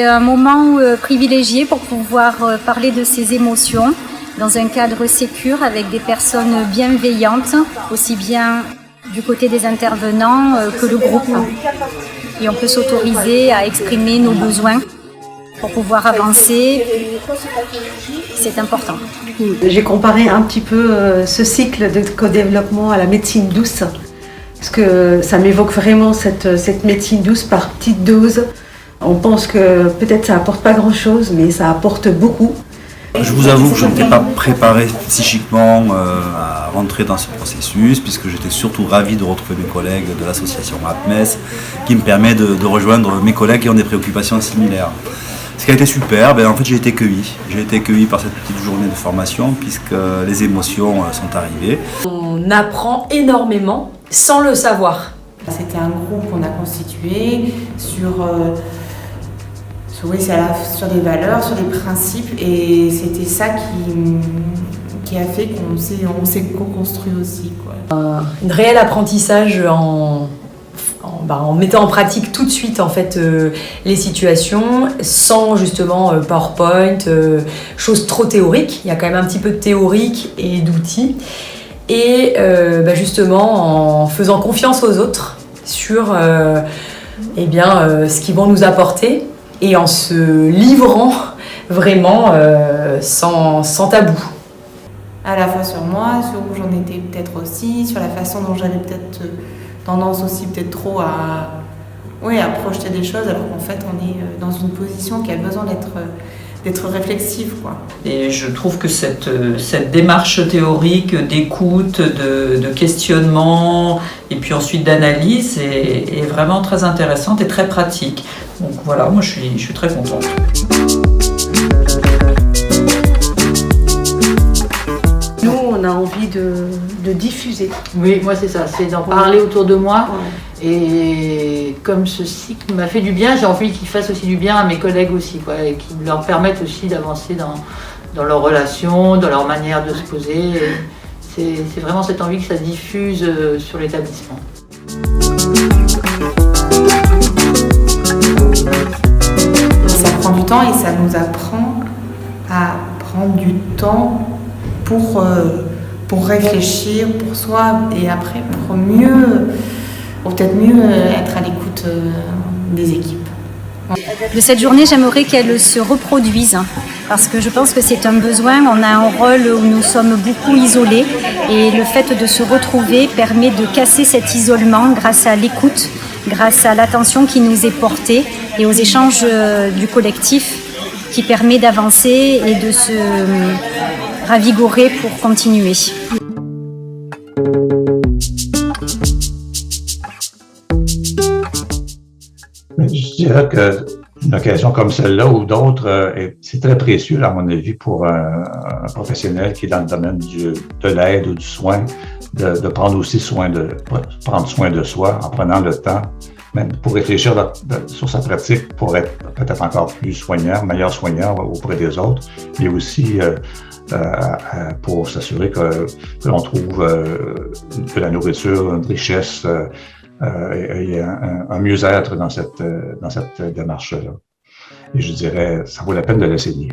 C'est un moment privilégié pour pouvoir parler de ses émotions dans un cadre sécure avec des personnes bienveillantes, aussi bien du côté des intervenants que le groupe. Et on peut s'autoriser à exprimer nos besoins pour pouvoir avancer. C'est important. J'ai comparé un petit peu ce cycle de co-développement à la médecine douce, parce que ça m'évoque vraiment cette médecine douce par petite dose. On pense que peut-être ça apporte pas grand-chose, mais ça apporte beaucoup. Je vous avoue que je n'étais pas préparé psychiquement à rentrer dans ce processus, puisque j'étais surtout ravi de retrouver mes collègues de l'association APMES, qui me permet de rejoindre mes collègues qui ont des préoccupations similaires. Ce qui a été super, en fait j'ai été cueilli. J'ai été cueilli par cette petite journée de formation, puisque les émotions sont arrivées. On apprend énormément sans le savoir. C'était un groupe qu'on a constitué sur des valeurs, sur des principes, et c'était ça qui a fait qu'on s'est co-construit aussi, quoi. Un réel apprentissage en mettant en pratique tout de suite en fait les situations, sans justement PowerPoint, choses trop théoriques. Il y a quand même un petit peu de théorique et d'outils. Et justement en faisant confiance aux autres sur ce qu'ils vont nous apporter, et en se livrant vraiment sans tabou. À la fois sur moi, sur où j'en étais peut-être aussi, sur la façon dont j'avais peut-être tendance aussi peut-être trop à projeter des choses, alors qu'en fait on est dans une position qui a besoin d'être réflexive, quoi. Et je trouve que cette démarche théorique d'écoute, de questionnement et puis ensuite d'analyse est vraiment très intéressante et très pratique. Donc voilà, moi je suis très contente. Nous, on a envie de diffuser. Oui, moi c'est ça, c'est d'en parler autour de moi. Ouais. Et comme ce cycle m'a fait du bien, j'ai envie qu'il fasse aussi du bien à mes collègues aussi, quoi, et qu'il leur permette aussi d'avancer dans leurs relations, dans leur manière de se poser. C'est vraiment cette envie que ça diffuse sur l'établissement. Ça prend du temps et ça nous apprend à prendre du temps pour réfléchir pour soi, et après pour peut-être mieux être à l'écoute des équipes. De cette journée, j'aimerais qu'elle se reproduise, parce que je pense que c'est un besoin. On a un rôle où nous sommes beaucoup isolés, et le fait de se retrouver permet de casser cet isolement grâce à l'écoute, grâce à l'attention qui nous est portée et aux échanges du collectif, qui permet d'avancer et de se ravigorer pour continuer. Je dirais qu'une occasion comme celle-là ou d'autres, c'est très précieux, à mon avis, pour un professionnel qui est dans le domaine de l'aide ou du soin, de prendre aussi prendre soin de soi en prenant le temps, même pour réfléchir sur sa pratique, pour être peut-être encore plus soignant, meilleur soignant auprès des autres, mais aussi pour s'assurer que l'on trouve de la nourriture, une richesse, et un mieux-être dans cette démarche-là. Et je dirais, ça vaut la peine de l'essayer.